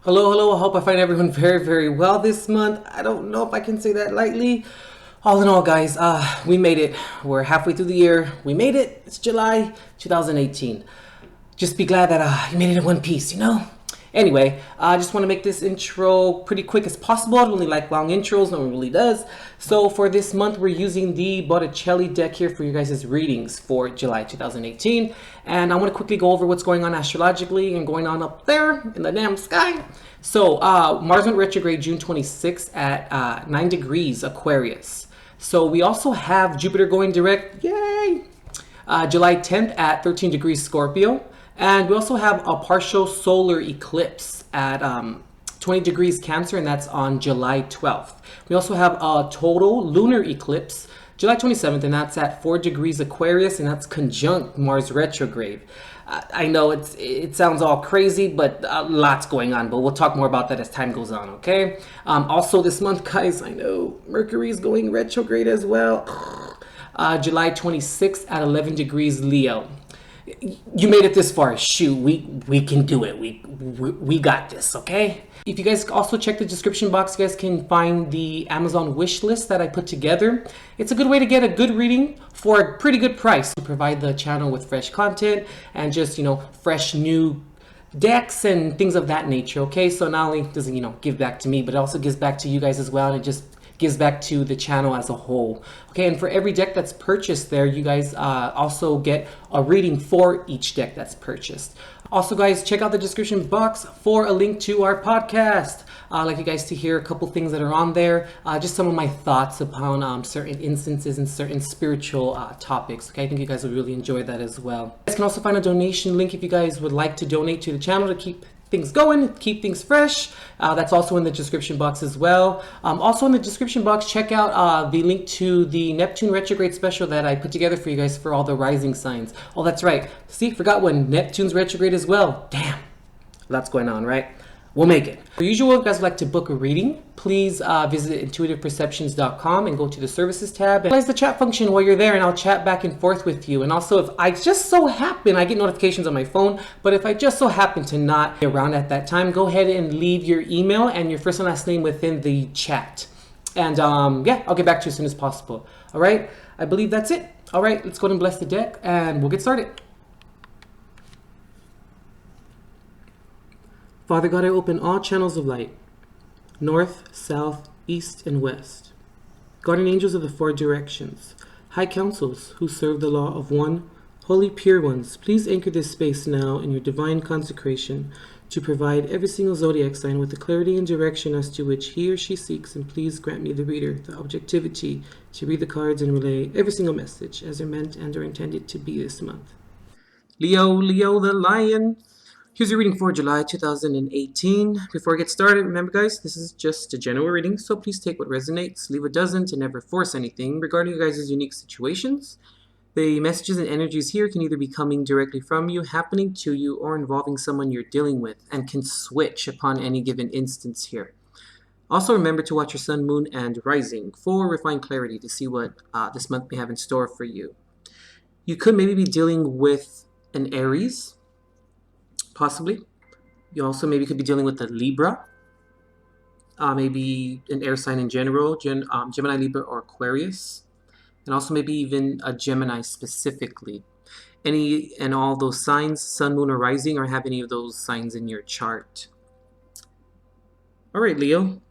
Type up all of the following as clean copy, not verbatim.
Hello, hello. I hope I find everyone very, very well this month. I don't know if I can say that lightly. All in all, guys, we made it. We're halfway through the year. We made it. It's July 2018. Just be glad that you made it in one piece, you know? Anyway, I just want to make this intro pretty quick as possible. I don't really like long intros. No one really does. So for this month, we're using the Botticelli deck here for you guys' readings for July 2018. And I want to quickly go over what's going on astrologically and going on up there in the damn sky. So Mars went retrograde June 26th at 9 degrees Aquarius. So we also have Jupiter going direct, yay! July 10th at 13 degrees Scorpio. And we also have a partial solar eclipse at 20 degrees Cancer, and that's on July 12th. We also have a total lunar eclipse, July 27th, and that's at 4 degrees Aquarius, and that's conjunct Mars retrograde. I know it sounds all crazy, but lots going on, but we'll talk more about that as time goes on, okay? Also this month, guys, I know Mercury's going retrograde as well. July 26th at 11 degrees Leo. You made it this far. Shoot, we can do it. We got this, okay? If you guys also check the description box, you guys can find the Amazon wish list that I put together. It's a good way to get a good reading for a pretty good price to provide the channel with fresh content and just, you know, fresh new decks and things of that nature, okay? So not only does it, you know, give back to me, but it also gives back to you guys as well, and it just gives back to the channel as a whole. Okay, and for every deck that's purchased there, you guys also get a reading for each deck that's purchased. Also, guys, check out the description box for a link to our podcast. I'd like you guys to hear a couple things that are on there, just some of my thoughts upon certain instances and certain spiritual topics. Okay, I think you guys would really enjoy that as well. You guys can also find a donation link if you guys would like to donate to the channel to keep things going, keep things fresh. That's also in the description box as well. Also in the description box, check out the link to the Neptune retrograde special that I put together for you guys for all the rising signs. Oh, that's right. See, forgot when Neptune's retrograde as well. Damn, lots going on, right? We'll make it. For usual, if you guys would like to book a reading, please visit intuitiveperceptions.com and go to the services tab and utilize the chat function while you're there, and I'll chat back and forth with you. And also, if I just so happen, I get notifications on my phone, but if I just so happen to not be around at that time, go ahead and leave your email and your first and last name within the chat. And yeah, I'll get back to you as soon as possible. All right, I believe that's it. All right, let's go ahead and bless the deck and we'll get started. Father God, I open all channels of light, north, south, east, and west. Guardian angels of the four directions, high councils who serve the law of one, holy pure ones, please anchor this space now in your divine consecration to provide every single zodiac sign with the clarity and direction as to which he or she seeks, and please grant me, the reader, the objectivity to read the cards and relay every single message as they're meant and are intended to be this month. Leo the lion. Here's your reading for July 2018. Before I get started, remember guys, this is just a general reading, so please take what resonates, leave what doesn't, and never force anything regarding you guys' unique situations. The messages and energies here can either be coming directly from you, happening to you, or involving someone you're dealing with, and can switch upon any given instance here. Also remember to watch your sun, moon, and rising for refined clarity to see what this month may have in store for you. You could maybe be dealing with an Aries, possibly. You also maybe could be dealing with a Libra, maybe an air sign in general, Gemini, Libra, or Aquarius, and also maybe even a Gemini specifically. Any and all those signs, sun, moon, or rising, or have any of those signs in your chart. All right, Leo.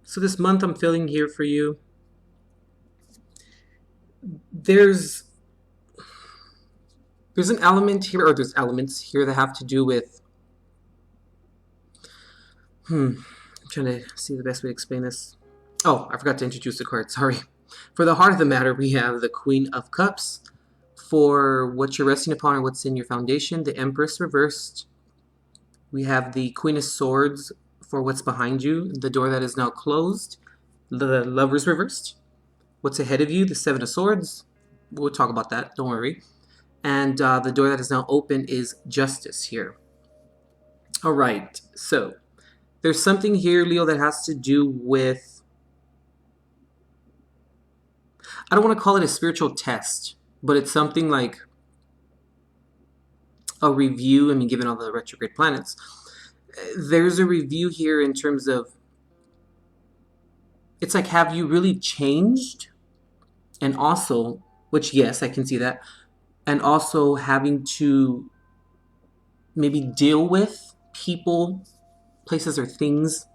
So this month I'm feeling here for you. There's an element here, or there's elements here that have to do with, I'm trying to see the best way to explain this. Oh, I forgot to introduce the card, sorry. For the heart of the matter, we have the Queen of Cups. For what you're resting upon or what's in your foundation, the Empress reversed. We have the Queen of Swords for what's behind you, the door that is now closed. The Lovers reversed. What's ahead of you, the Seven of Swords. We'll talk about that, don't worry. And the door that is now open is Justice here. All right, so there's something here, Leo, that has to do with, I don't want to call it a spiritual test, but it's something like a review, I mean, given all the retrograde planets. there's a review here in terms of, it's like, have you really changed? And also, which yes, I can see that. And also having to maybe deal with people, places, or things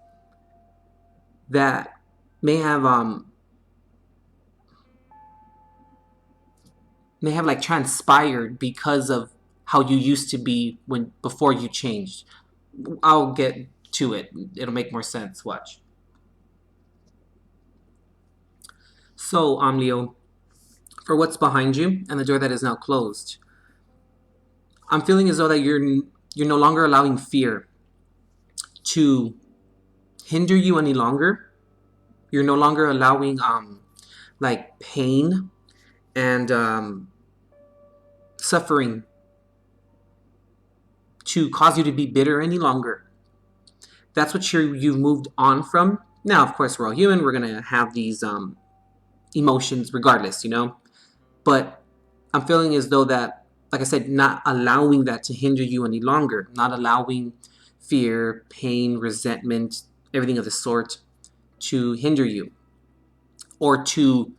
that may have like transpired because of how you used to be when before you changed. I'll get to it. It'll make more sense. Watch. So, Leo, for what's behind you and the door that is now closed, I'm feeling as though that you're no longer allowing fear to hinder you any longer. You're no longer allowing like pain and suffering to cause you to be bitter any longer. That's what you've moved on from. Now, of course, we're all human. We're gonna have these emotions regardless, But I'm feeling as though that, like I said, not allowing that to hinder you any longer. Not allowing fear, pain, resentment, everything of the sort to hinder you or to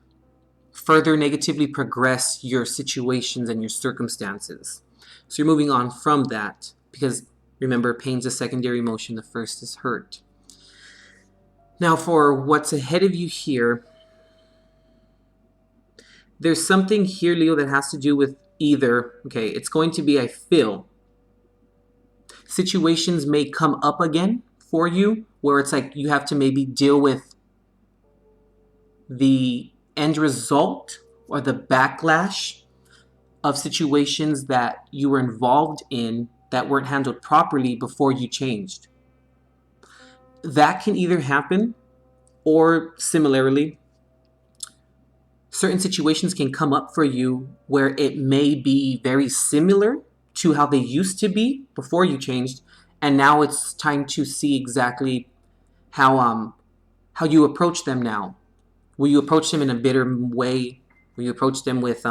further negatively progress your situations and your circumstances. So you're moving on from that because, remember, pain's a secondary emotion. The first is hurt. Now, for what's ahead of you here, there's something here, Leo, that has to do with either, okay, it's going to be, I feel, situations may come up again for you where it's like you have to maybe deal with the end result or the backlash of situations that you were involved in that weren't handled properly before you changed. That can either happen, or similarly, certain situations can come up for you where it may be very similar to how they used to be before you changed, and now it's time to see exactly how you approach them now. Will you approach them in a bitter way? Will you approach them with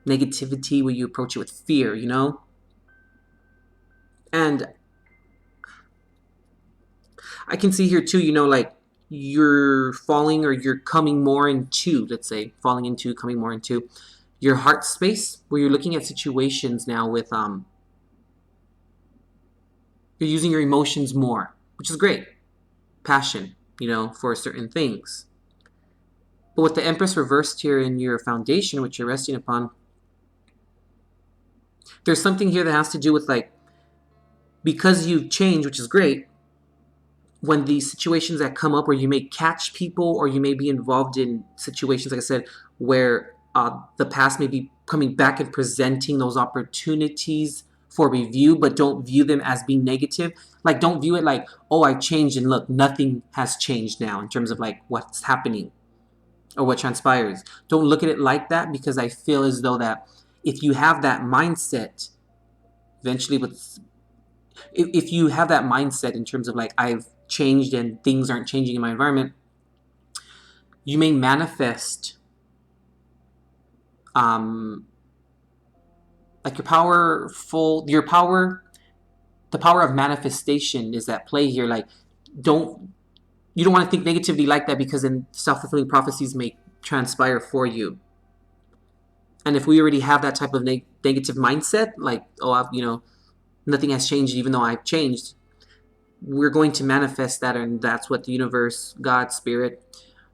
negativity? Will you approach it with fear, And I can see here too, like you're falling or you're coming more into, let's say, falling into, coming more into your heart space where you're looking at situations now with, you're using your emotions more, which is great. Passion, for certain things. But with the Empress reversed here in your foundation, which you're resting upon, there's something here that has to do with like, because you've changed, which is great, when these situations that come up where you may catch people or you may be involved in situations, like I said, where the past may be coming back and presenting those opportunities for review, but don't view them as being negative. Like, don't view it like, oh, I changed and look, nothing has changed now in terms of like what's happening or what transpires. Don't look at it like that, because I feel as though that if you have that mindset, eventually if you have that mindset in terms of like, I've changed and things aren't changing in my environment, you may manifest like the power of manifestation is at play here. Like, you don't want to think negatively like that, because then self-fulfilling prophecies may transpire for you. And if we already have that type of negative mindset, like, oh, nothing has changed even though I've changed, we're going to manifest that, and that's what the universe, God, spirit,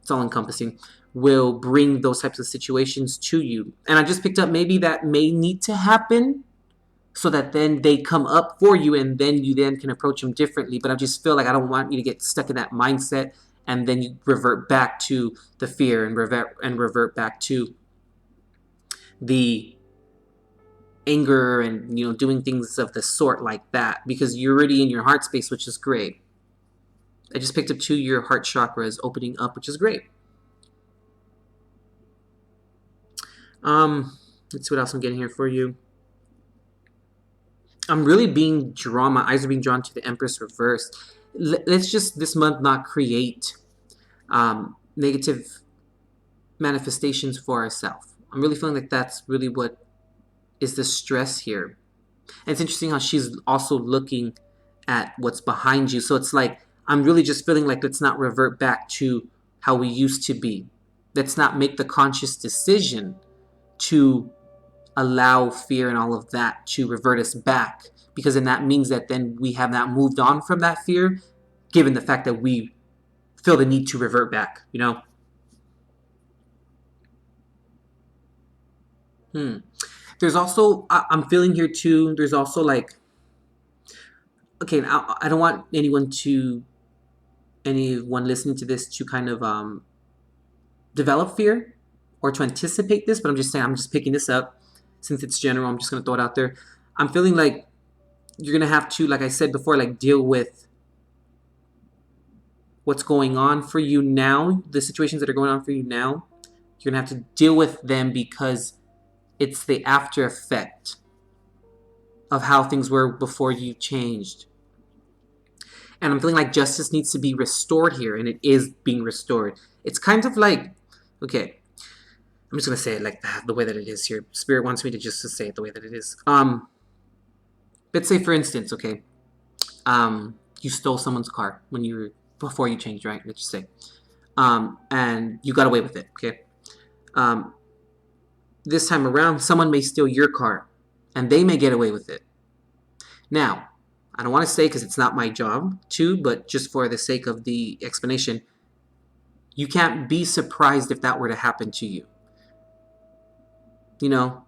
it's all encompassing, will bring those types of situations to you. And I just picked up maybe that may need to happen so that then they come up for you, and then you then can approach them differently. But I just feel like I don't want you to get stuck in that mindset and then you revert back to the fear and revert back to the anger and doing things of the sort like that, because you're already in your heart space, which is great. I just picked up too, your heart chakra is opening up, which is great. Let's see what else I'm getting here for you. I'm really being drawn, my eyes are being drawn to the Empress reverse. Let's just this month not create negative manifestations for ourselves. I'm really feeling like that's really what is the stress here. And it's interesting how she's also looking at what's behind you. So it's like, I'm really just feeling like let's not revert back to how we used to be. Let's not make the conscious decision to allow fear and all of that to revert us back, because then that means that then we have not moved on from that fear, given the fact that we feel the need to revert back, you know? There's also, I'm feeling here too, there's also like, okay, I don't want anyone listening to this to kind of develop fear or to anticipate this, but I'm just saying, I'm just picking this up since it's general. I'm just going to throw it out there. I'm feeling like you're going to have to, like I said before, like deal with what's going on for you now, the situations that are going on for you now. You're going to have to deal with them because it's the after effect of how things were before you changed. And I'm feeling like justice needs to be restored here, and it is being restored. It's kind of like, okay, I'm just gonna say it like that, the way that it is here. Spirit wants me to just to say it the way that it is. Let's say for instance, okay, you stole someone's car when you were before you changed, right? Let's just say, and you got away with it, okay. This time around, someone may steal your car, and they may get away with it. Now, I don't want to say because it's not my job to, but just for the sake of the explanation, you can't be surprised if that were to happen to you. You know,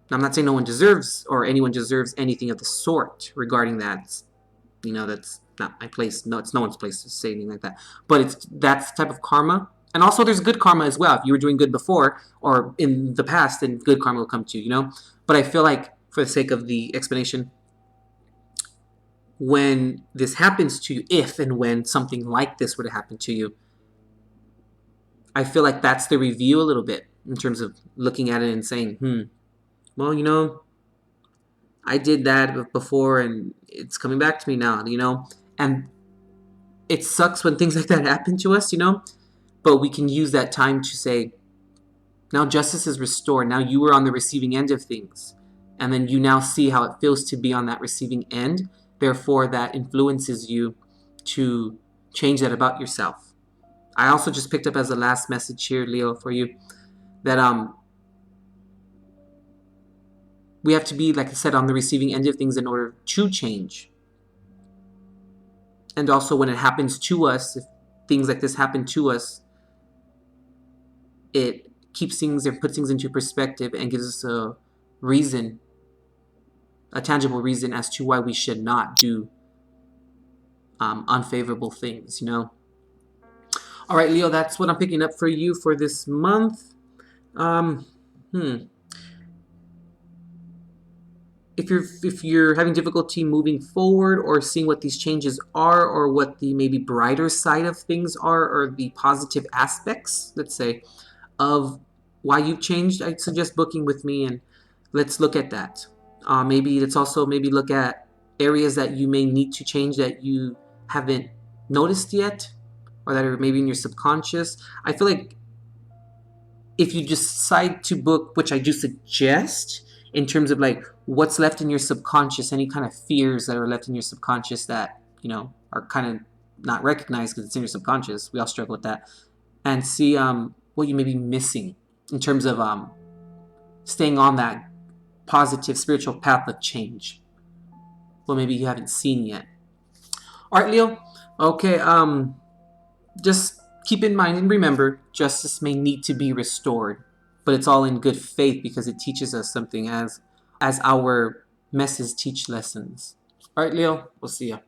I'm not saying no one deserves or anyone deserves anything of the sort regarding that. You know, that's not my place. No, it's no one's place to say anything like that. But that's the type of karma. And also there's good karma as well. If you were doing good before or in the past, then good karma will come to you, you know? But I feel like for the sake of the explanation, when this happens to you, if and when something like this were to happen to you, I feel like that's the review a little bit in terms of looking at it and saying, well, you know, I did that before and it's coming back to me now, you know? And it sucks when things like that happen to us, you know? But we can use that time to say, now justice is restored. Now you were on the receiving end of things. And then you now see how it feels to be on that receiving end. Therefore, that influences you to change that about yourself. I also just picked up as a last message here, Leo, for you, that we have to be, like I said, on the receiving end of things in order to change. And also when it happens to us, if things like this happen to us, it keeps things and puts things into perspective and gives us a reason, a tangible reason as to why we should not do unfavorable things, you know? All right, Leo, that's what I'm picking up for you for this month. If you're having difficulty moving forward or seeing what these changes are or what the maybe brighter side of things are or the positive aspects, let's say, of why you've changed, I'd suggest booking with me and let's look at that. Maybe let's also maybe look at areas that you may need to change that you haven't noticed yet or that are maybe in your subconscious. I feel like if you decide to book, which I do suggest, in terms of like what's left in your subconscious, any kind of fears that are left in your subconscious that, you know, are kind of not recognized because it's in your subconscious. We all struggle with that. And see what you may be missing in terms of staying on that positive spiritual path of change. Well, maybe you haven't seen yet. All right, Leo. Okay, just keep in mind and remember, justice may need to be restored, but it's all in good faith because it teaches us something as our messes teach lessons. All right, Leo. We'll see ya.